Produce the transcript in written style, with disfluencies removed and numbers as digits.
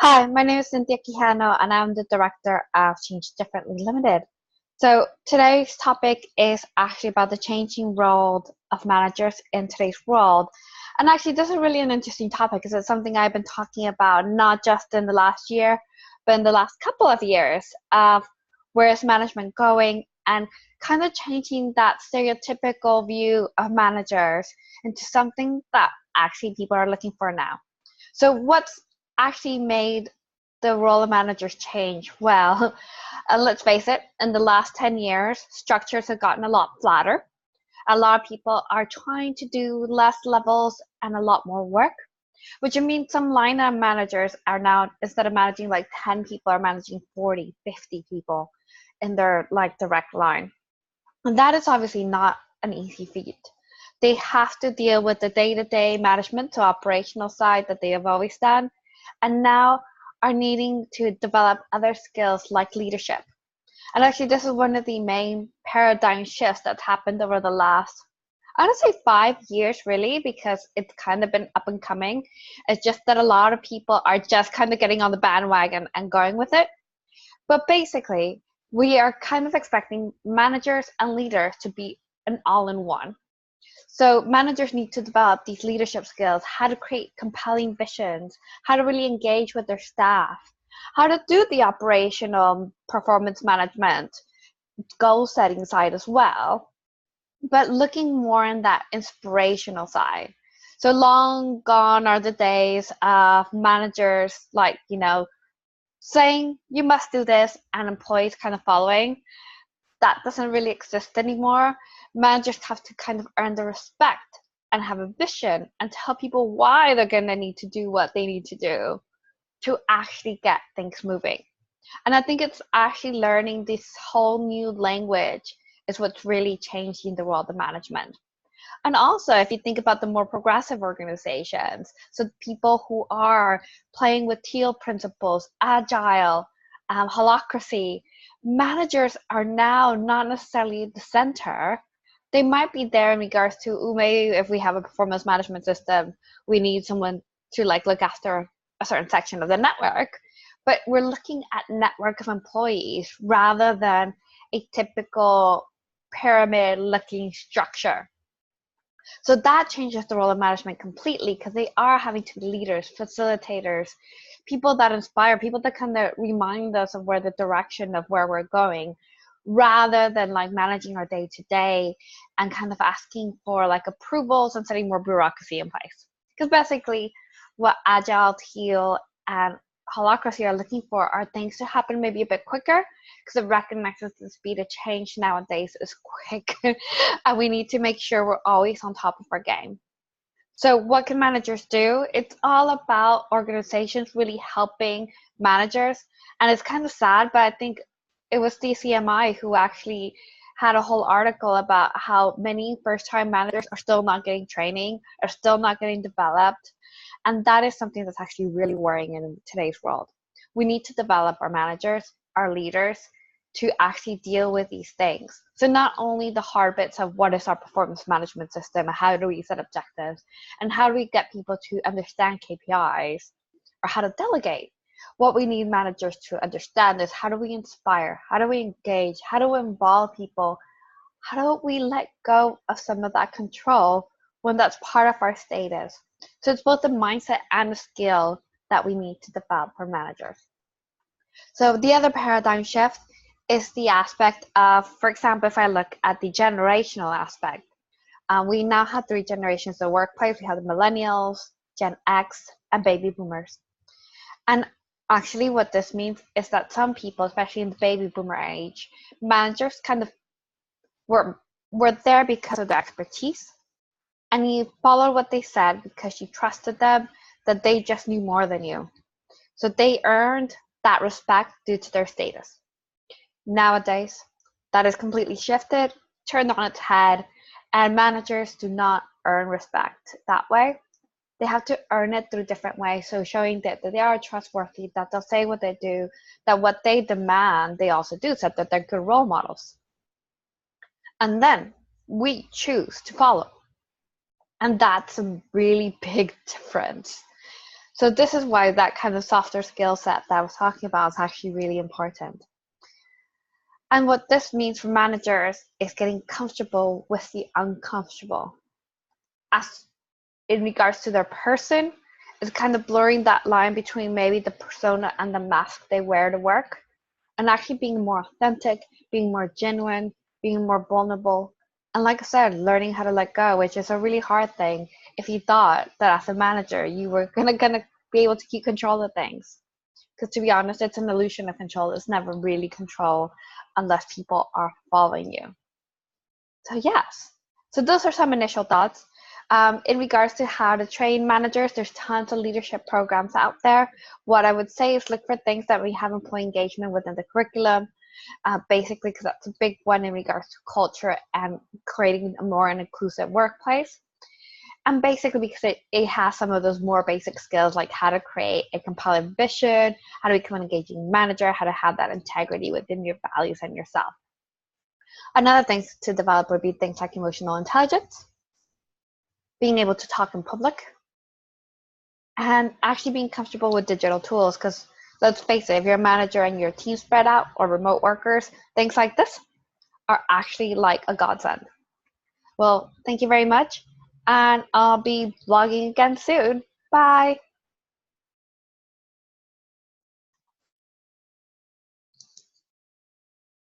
Hi, my name is Cinthya Quijano, and I'm the director of Change Differently Limited. So today's topic is actually about the changing role of managers in today's world. And actually, this is really an interesting topic because it's something I've been talking about not just in the last year, but in the last couple of years of where is management going and kind of changing that stereotypical view of managers into something that actually people are looking for now. So what's actually made the role of managers change? Well, let's face it, in the last 10 years, structures have gotten a lot flatter. A lot of people are trying to do less levels and a lot more work, which means some line up managers are now, instead of managing like 10 people, are managing 40, 50 people in their like direct line. And that is obviously not an easy feat. They have to deal with the day-to-day management, so operational side that they have always done, and now are needing to develop other skills like leadership. And actually, this is one of the main paradigm shifts that's happened over the last, I would say 5 years, really, because it's kind of been up and coming. It's just that a lot of people are just kind of getting on the bandwagon and going with it. But basically, we are kind of expecting managers and leaders to be an all-in-one. So managers need to develop these leadership skills, how to create compelling visions, how to really engage with their staff, how to do the operational performance management, goal setting side as well, but looking more in that inspirational side. So long gone are the days of managers like, saying you must do this and employees kind of following. That doesn't really exist anymore. Managers have to kind of earn the respect and have a vision and tell people why they're going to need to do what they need to do to actually get things moving. And I think it's actually learning this whole new language is what's really changing the world of management. And also, if you think about the more progressive organizations, so people who are playing with teal principles, agile, holacracy, managers are now not necessarily the center. They might be there in regards to, maybe if we have a performance management system, we need someone to like look after a certain section of the network. But we're looking at network of employees rather than a typical pyramid looking structure. So that changes the role of management completely because they are having to be leaders, facilitators, people that inspire, people that kind of remind us of where the direction of where we're going, rather than like managing our day to day and kind of asking for like approvals and setting more bureaucracy in place. Because basically, what Agile, Teal, and Holacracy are looking for are things to happen maybe a bit quicker because it recognizes the speed of change nowadays is quick and we need to make sure we're always on top of our game. So what can managers do? It's all about organizations really helping managers. And it's kind of sad, but I think it was DCMI who actually had a whole article about how many first-time managers are still not getting training, are still not getting developed. And that is something that's actually really worrying in today's world. We need to develop our managers, our leaders, to actually deal with these things. So not only the hard bits of what is our performance management system, how do we set objectives, and how do we get people to understand KPIs, or how to delegate. What we need managers to understand is how do we inspire, how do we engage, how do we involve people, how do we let go of some of that control when that's part of our status. So it's both the mindset and the skill that we need to develop for managers. So the other paradigm shift is the aspect of, for example, if I look at the generational aspect, we now have three generations of workplace. We have the millennials, Gen X, and baby boomers. And actually what this means is that some people, especially in the baby boomer age, managers kind of were there because of their expertise. And you followed what they said because you trusted them, that they just knew more than you. So they earned that respect due to their status. Nowadays, that is completely shifted, turned on its head, and managers do not earn respect that way. They have to earn it through different ways. So showing that they are trustworthy, that they'll say what they do, that what they demand, they also do, so that they're good role models. And then we choose to follow. And that's a really big difference. So this is why that kind of softer skill set that I was talking about is actually really important. And what this means for managers is getting comfortable with the uncomfortable. As in regards to their person, it's kind of blurring that line between maybe the persona and the mask they wear to work, and actually being more authentic, being more genuine, being more vulnerable. And like I said, learning how to let go, which is a really hard thing if you thought that as a manager you were gonna be able to keep control of things. Because to be honest, it's an illusion of control. It's never really control unless people are following you. So yes, so those are some initial thoughts. In regards to how to train managers, there's tons of leadership programs out there. What I would say is look for things that we have employee engagement within the curriculum, basically because that's a big one in regards to culture and creating a more inclusive workplace. And basically because it has some of those more basic skills like how to create a compelling vision, how to become an engaging manager, how to have that integrity within your values and yourself. Another thing to develop would be things like emotional intelligence, being able to talk in public, and actually being comfortable with digital tools. Because let's face it, if you're a manager and your team spread out or remote workers, things like this are actually like a godsend. Well, thank you very much, and I'll be vlogging again soon. Bye.